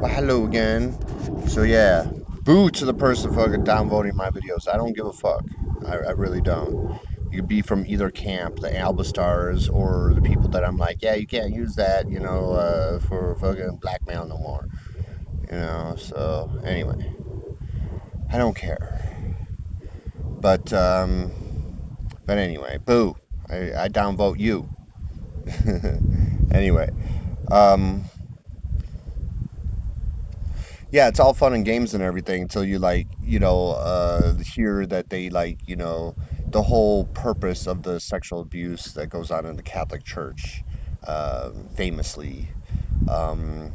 Well, hello again. So yeah, boo to the person fucking downvoting my videos. I don't give a fuck. I really don't. You could be from either camp, the Alba Stars or the people that I'm like, yeah, you can't use that, for fucking blackmail no more. So anyway, I don't care. But anyway, boo. I downvote you. Anyway, um, yeah, it's all fun and games and everything until you hear that they the whole purpose of the sexual abuse that goes on in the Catholic Church, famously, um,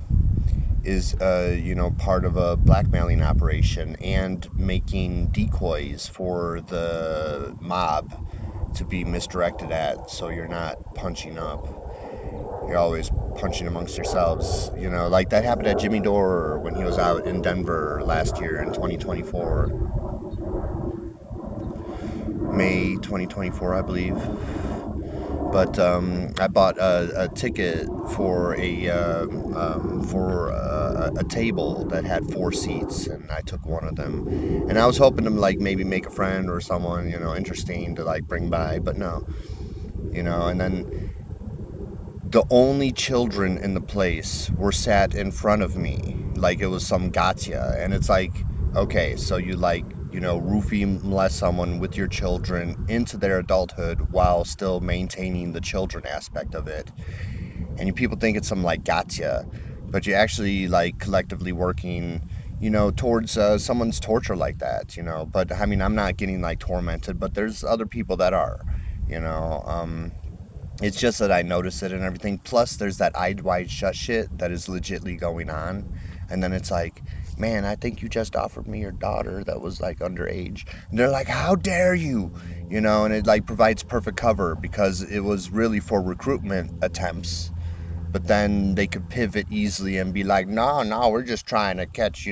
is part of a blackmailing operation and making decoys for the mob to be misdirected at, so you're not punching up. You're always punching amongst yourselves. Like that happened at Jimmy Dore when he was out in Denver last year in 2024, May 2024, I believe. But I bought a ticket for a table that had 4 seats, and I took one of them. And I was hoping to maybe make a friend or someone interesting to bring by, but no. And then the only children in the place were sat in front of me like it was some gotcha. And it's like, okay, so you roofie molest someone with your children into their adulthood while still maintaining the children aspect of it. And you people think it's some gotcha, but you're actually collectively working towards someone's torture like that. But I mean, I'm not getting tormented, but there's other people that are. you know um it's just that I notice it and everything. Plus, there's that eyed wide shut shit that is legitly going on. And then it's like, man, I think you just offered me your daughter that was underage. And they're like, how dare you? And it provides perfect cover because it was really for recruitment attempts. But then they could pivot easily and be like, no, no, we're just trying to catch,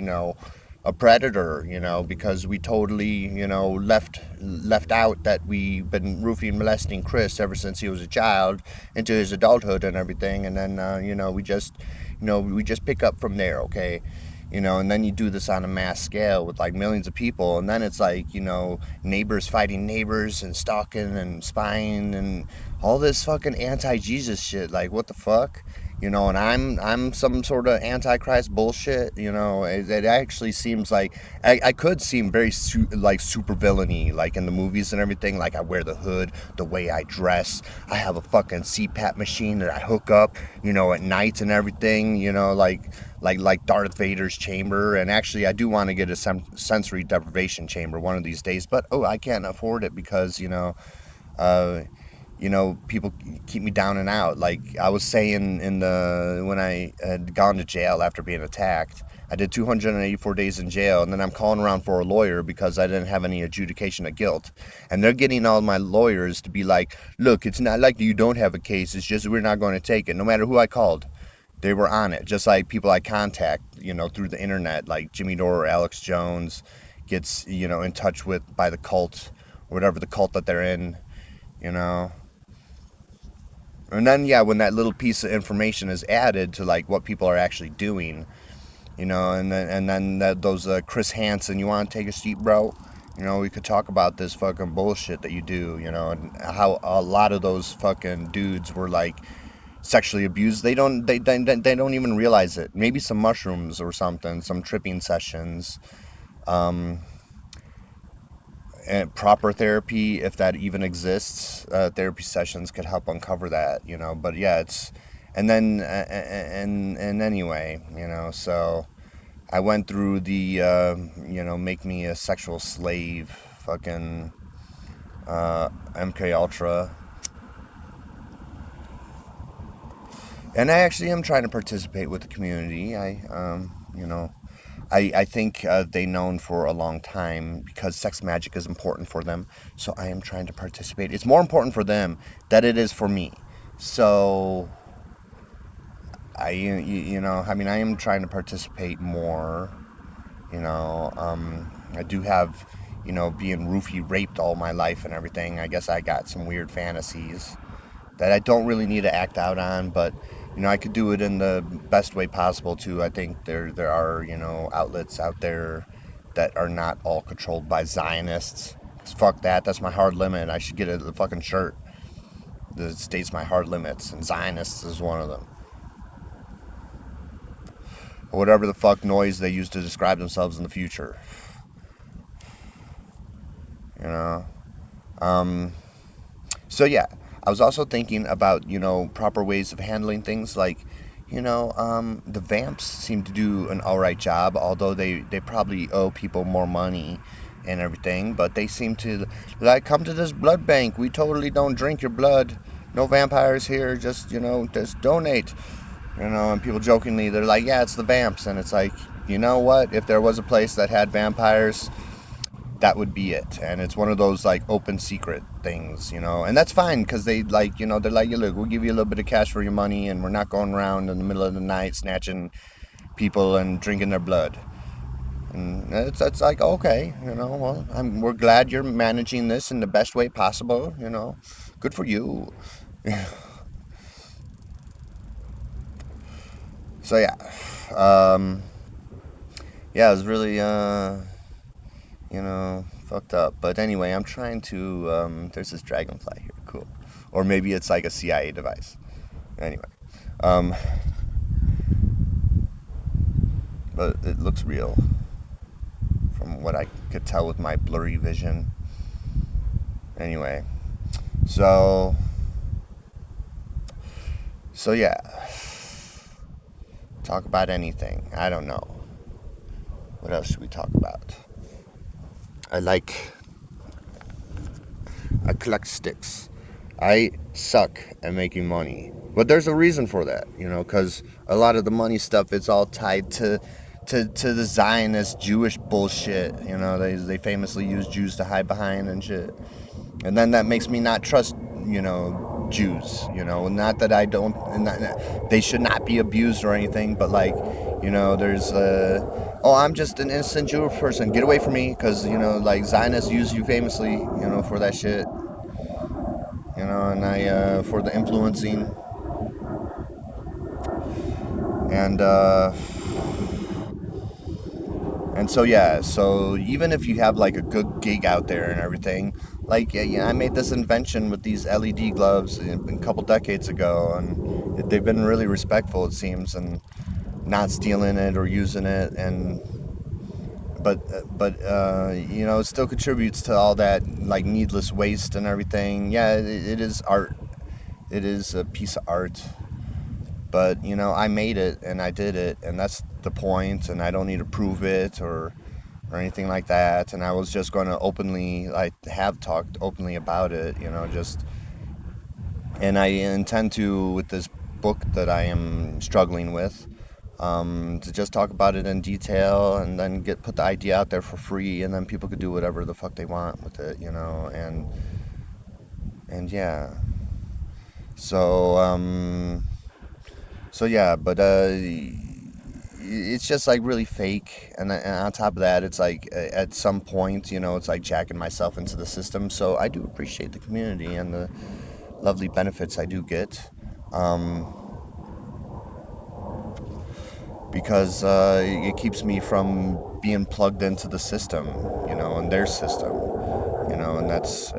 a predator, because we totally, left out that we've been roofing molesting Chris ever since he was a child into his adulthood and everything, and then we just pick up from there, okay? And then you do this on a mass scale with millions of people, and then it's neighbors fighting neighbors and stalking and spying and all this fucking anti-Jesus shit. Like, what the fuck? And I'm some sort of antichrist bullshit. It actually seems like I could seem very super villainy, in the movies and everything. Like, I wear the hood, the way I dress, I have a fucking CPAP machine that I hook up, at night and everything. Like Darth Vader's chamber. And actually, I do want to get a sensory deprivation chamber one of these days, but I can't afford it because uh, people keep me down and out. Like I was saying when I had gone to jail after being attacked, I did 284 days in jail, and then I'm calling around for a lawyer because I didn't have any adjudication of guilt. And they're getting all my lawyers to be like, look, it's not like you don't have a case, it's just we're not going to take it. No matter who I called, they were on it. Just like people I contact, through the internet, like Jimmy Dore or Alex Jones gets, in touch with by the cult, or whatever the cult that they're in, you know. And then, yeah, when that little piece of information is added to what people are actually doing, and then those Chris Hansen, you want to take a seat, bro? We could talk about this fucking bullshit that you do, and how a lot of those fucking dudes were sexually abused. They don't even realize it. Maybe some mushrooms or something, some tripping sessions. Um, and proper therapy, if that even exists, therapy sessions could help uncover that, but yeah, it's, and then and anyway, so I went through the make me a sexual slave fucking MK Ultra, and I actually am trying to participate with the community. I think they known for a long time because sex magic is important for them. So I am trying to participate. It's more important for them than it is for me. So I am trying to participate more. I do have, being roofie raped all my life and everything. I guess I got some weird fantasies that I don't really need to act out on, but I could do it in the best way possible too. I think there are, outlets out there that are not all controlled by Zionists. 'Cause fuck that. That's my hard limit. I should get a fucking shirt that states my hard limits, and Zionists is one of them. Or whatever the fuck noise they use to describe themselves in the future. You know. So yeah, I was also thinking about proper ways of handling things like, the vamps seem to do an all right job, although they probably owe people more money and everything. But they seem to like, come to this blood bank. We totally don't drink your blood. No vampires here. Just donate. And people jokingly they're like, yeah, it's the vamps, and it's like, you know what? If there was a place that had vampires, that would be it. And it's one of those like open secret things, and that's fine because they like, they're like, yeah, look, we'll give you a little bit of cash for your money, and we're not going around in the middle of the night snatching people and drinking their blood. And it's like, okay, well, we're glad you're managing this in the best way possible, good for you. So yeah, yeah, it was really fucked up. But anyway, I'm trying to. There's this dragonfly here. Cool. Or maybe it's like a CIA device. Anyway. Um, but it looks real from what I could tell with my blurry vision. Anyway. So. So yeah. Talk about anything. I don't know. What else should we talk about? I collect sticks. I suck at making money. But there's a reason for that, because a lot of the money stuff, it's all tied to the Zionist Jewish bullshit. They famously use Jews to hide behind and shit. And then that makes me not trust, Jews. Not that I don't, they should not be abused or anything, but like, there's, oh, I'm just an innocent Jewish person. Get away from me, because, like Zionists use you famously, for that shit. And for the influencing. And, and so yeah, so even if you have like a good gig out there and everything, like I made this invention with these LED gloves a couple decades ago, and they've been really respectful, it seems, and not stealing it or using it, and but it still contributes to all that like needless waste and everything. Yeah, it is art. It is a piece of art. But I made it and I did it, and that's the point. And I don't need to prove it or anything like that. And I was just going to openly, I have talked openly about it, and I intend to, with this book that I am struggling with, to just talk about it in detail, and then put the idea out there for free, and then people could do whatever the fuck they want with it, and yeah. So yeah, but it's just like really fake, and on top of that, it's like at some point, it's like jacking myself into the system. So I do appreciate the community and the lovely benefits I do get, because it keeps me from being plugged into the system, and their system, and that's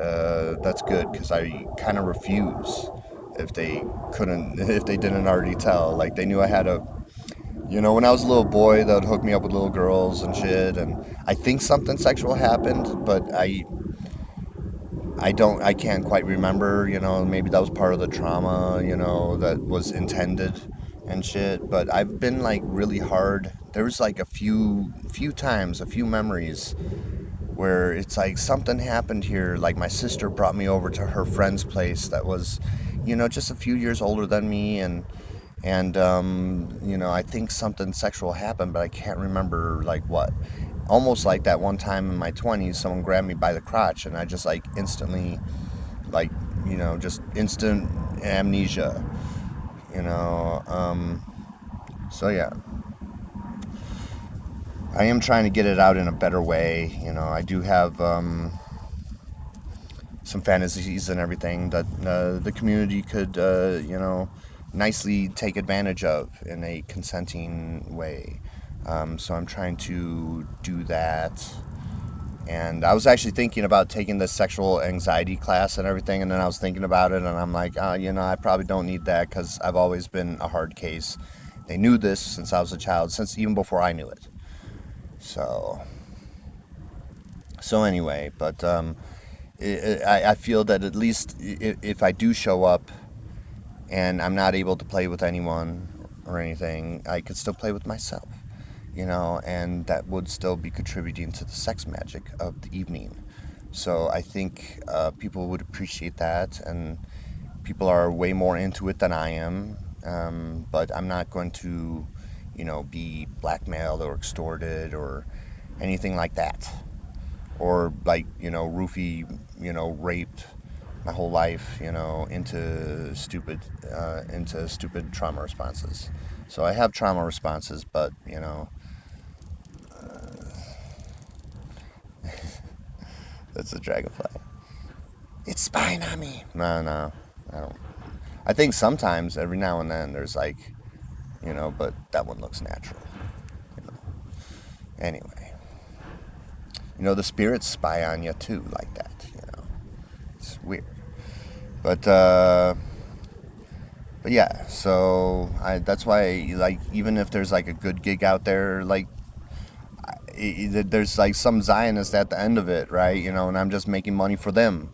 good, because I kind of refuse. If they didn't already tell, like they knew I had when I was a little boy, they would hook me up with little girls and shit, and I think something sexual happened, but I can't quite remember, maybe that was part of the trauma, that was intended and shit. But I've been like really hard. There was like a few times, a few memories where it's like something happened here. Like my sister brought me over to her friend's place that was, just a few years older than me, and I think something sexual happened, but I can't remember like what. Almost like that one time in my 20s, someone grabbed me by the crotch, and I just like instantly, like, just instant amnesia, so yeah. I am trying to get it out in a better way. I do have some fantasies and everything that the community could, nicely take advantage of in a consenting way. So I'm trying to do that. And I was actually thinking about taking the sexual anxiety class and everything, and then I was thinking about it, and I'm like, I probably don't need that because I've always been a hard case. They knew this since I was a child, since even before I knew it. So, so anyway, but I feel that at least if I do show up and I'm not able to play with anyone or anything, I could still play with myself, and that would still be contributing to the sex magic of the evening. So I think people would appreciate that, and people are way more into it than I am. But I'm not going to, be blackmailed or extorted or anything like that, or like roofie, raped my whole life, into stupid trauma responses. So I have trauma responses, but that's a dragonfly. It's spying on me. No, no, I don't. I think sometimes, every now and then, there's like, but that one looks natural. You know. Anyway, the spirits spy on you too, like that. It's weird. But but yeah, so that's why, like, even if there's like a good gig out there, like, there's like some Zionist at the end of it, right? And I'm just making money for them,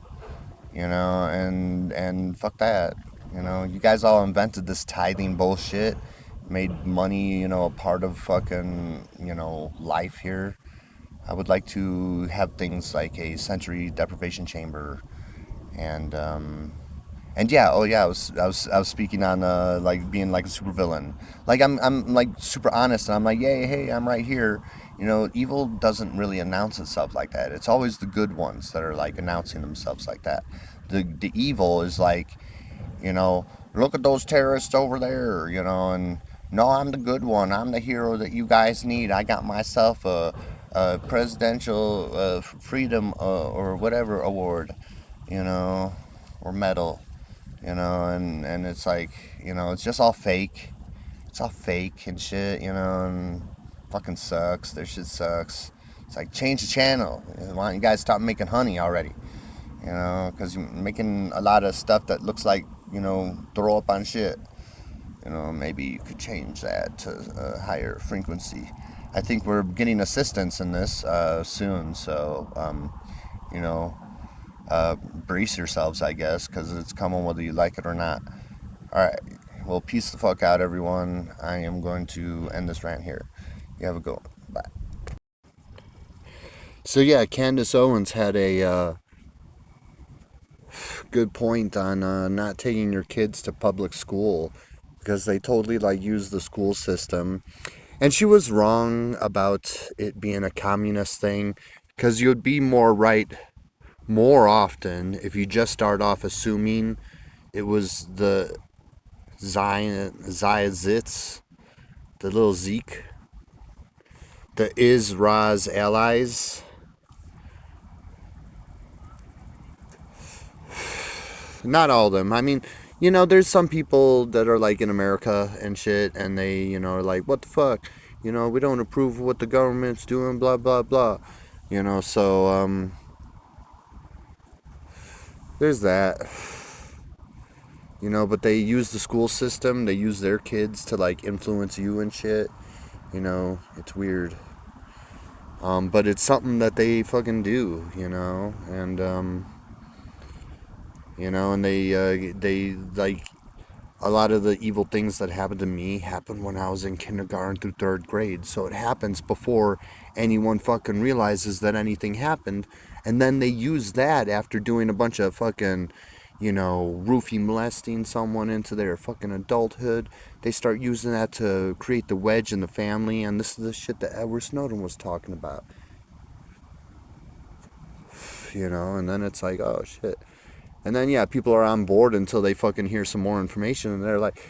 and fuck that. You guys all invented this tithing bullshit, made money, a part of fucking, life here. I would like to have things like a sensory deprivation chamber, and yeah, oh yeah, I was speaking on like being like a supervillain. Like I'm like super honest, and I'm like, yeah, hey, I'm right here. Evil doesn't really announce itself like that. It's always the good ones that are like announcing themselves like that. The evil is like, look at those terrorists over there, and no, I'm the good one. I'm the hero that you guys need. I got myself a presidential freedom or whatever award, or medal, and it's like, it's just all fake. It's all fake and shit, and fucking sucks. Their shit sucks. It's like, change the channel. Why don't you guys stop making honey already? Because you're making a lot of stuff that looks like, throw up on shit. Maybe you could change that to a higher frequency. I think we're getting assistance in this soon, so, you know, brace yourselves, I guess, because it's coming whether you like it or not. Alright, well, peace the fuck out, everyone. I am going to end this rant here. You have a good one. Bye. So, yeah, Candice Owens had a good point on not taking your kids to public school because they totally like use the school system, and she was wrong about it being a communist thing, because you'd be more right more often if you just start off assuming it was the Zionists, the little Zeke, the Raz allies. Not all of them. I mean, there's some people that are like in America and shit, and they, are like, what the fuck? We don't approve of what the government's doing, blah, blah, blah. So, there's that. But they use the school system, they use their kids to like influence you and shit. It's weird. But it's something that they fucking do, and they like, a lot of the evil things that happened to me happened when I was in kindergarten through third grade. So it happens before anyone fucking realizes that anything happened. And then they use that after doing a bunch of fucking, roofie molesting someone into their fucking adulthood. They start using that to create the wedge in the family. And this is the shit that Edward Snowden was talking about. And then it's like, oh shit. And then, yeah, people are on board until they fucking hear some more information, and they're like,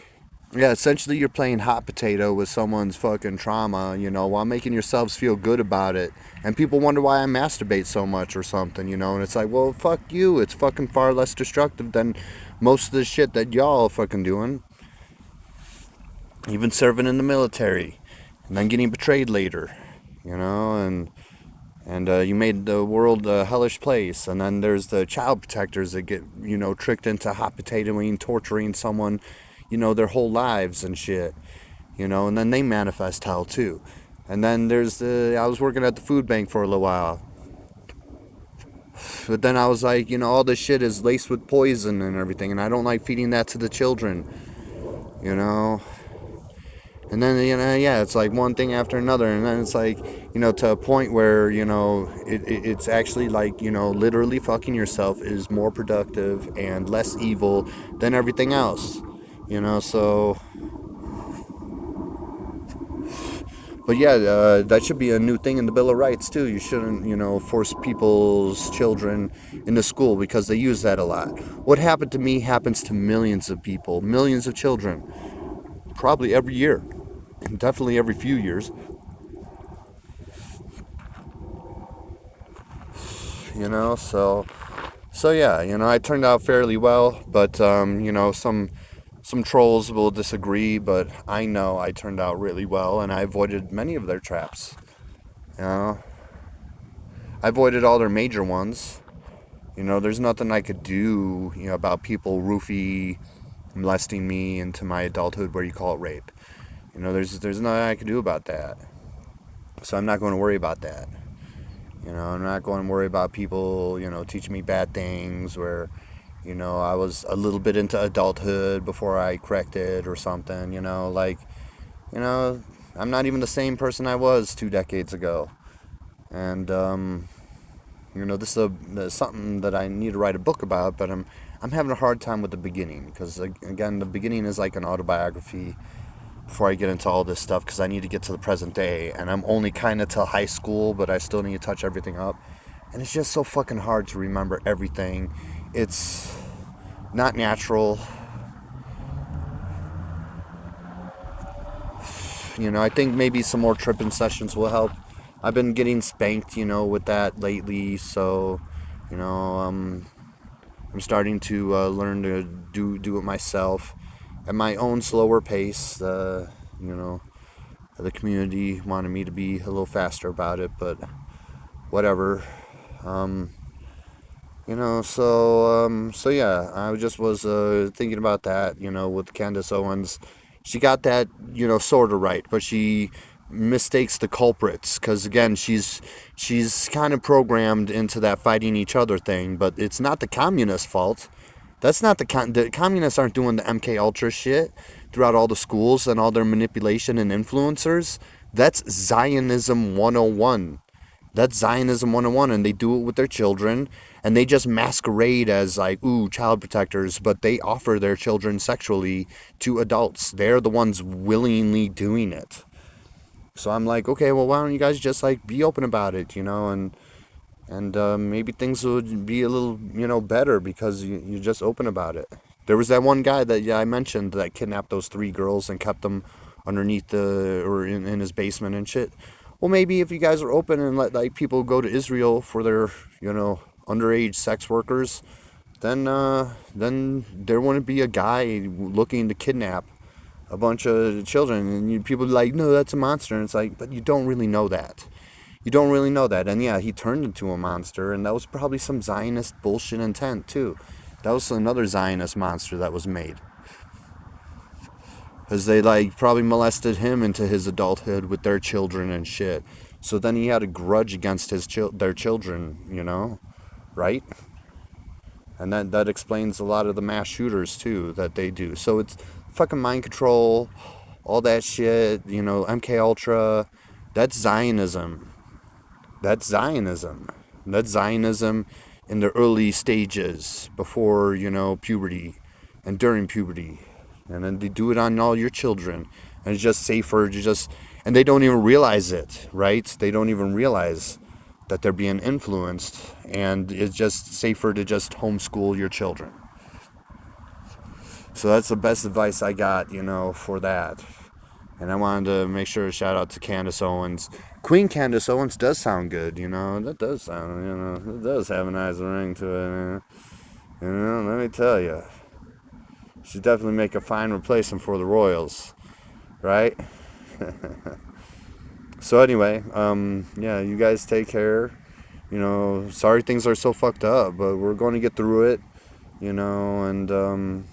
yeah, essentially you're playing hot potato with someone's fucking trauma, while making yourselves feel good about it. And people wonder why I masturbate so much or something, and it's like, well, fuck you. It's fucking far less destructive than most of the shit that y'all are fucking doing. even serving in the military, and then getting betrayed later, and you made the world a hellish place. And then there's the child protectors that get, tricked into hot potatoing, torturing someone, their whole lives and shit, and then they manifest hell too. And then I was working at the food bank for a little while, but then I was like, all this shit is laced with poison and everything, and I don't like feeding that to the children, you know. And then, yeah, it's like one thing after another, and then it's like, to a point where, it's actually like, literally fucking yourself is more productive and less evil than everything else, so. But yeah, that should be a new thing in the Bill of Rights too. You shouldn't, force people's children into school, because they use that a lot. What happened to me happens to millions of people, millions of children, probably every year, definitely every few years. So yeah, I turned out fairly well, but some trolls will disagree, but I know I turned out really well, and I avoided many of their traps. You know, I avoided all their major ones. There's nothing I could do, about people roofie molesting me into my adulthood, where you call it rape. There's nothing I could do about that. So I'm not going to worry about that. I'm not going to worry about people, teaching me bad things, where, I was a little bit into adulthood before I corrected or something, you know, I'm not even the same person I was 2 decades ago. And, this is something that I need to write a book about, but I'm having a hard time with the beginning, because, again, the beginning is like an autobiography before I get into all this stuff, because I need to get to the present day, and I'm only kind of till high school, but I still need to touch everything up. And it's just so fucking hard to remember everything. It's not natural. I think maybe some more tripping sessions will help. I've been getting spanked, with that lately, so, you know, um, I'm starting to learn to do it myself at my own slower pace. The community wanted me to be a little faster about it, but whatever. Um, so yeah, I just was thinking about that, with Candice Owens. She got that, sort of right, but she mistakes the culprits, because again, she's kind of programmed into that fighting each other thing, but it's not the communists' fault. That's not the communists aren't doing the MK Ultra shit throughout all the schools and all their manipulation and influencers. That's Zionism 101. That's Zionism 101, and they do it with their children, and they just masquerade as like, ooh, child protectors, but they offer their children sexually to adults. They're the ones willingly doing it. So I'm like, okay, well, why don't you guys just like be open about it, and maybe things would be a little, better, because you're just open about it. There was that one guy that, yeah, I mentioned, that kidnapped those 3 girls and kept them underneath or in his basement and shit. Well, maybe if you guys are open and let like people go to Israel for their, underage sex workers, then there wouldn't be a guy looking to kidnap a bunch of children, and people be like, no, that's a monster, and it's like, but you don't really know that. You don't really know that. And yeah, he turned into a monster, and that was probably some Zionist bullshit intent too. That was another Zionist monster that was made, because they like probably molested him into his adulthood with their children and shit. So then he had a grudge against their children, right? And that explains a lot of the mass shooters too that they do. So it's fucking mind control, all that shit, MK Ultra. That's Zionism. That's Zionism. That's Zionism in the early stages, before, puberty and during puberty. And then they do it on all your children. And it's just safer to and they don't even realize it, right? They don't even realize that they're being influenced. And it's just safer to just homeschool your children. So that's the best advice I got, for that. And I wanted to make sure to shout out to Candice Owens. Queen Candice Owens does sound good, That does sound, it does have a nice ring to it. Let me tell you. She'd definitely make a fine replacement for the Royals. right? So anyway, yeah, you guys take care. Sorry things are so fucked up, but we're going to get through it, and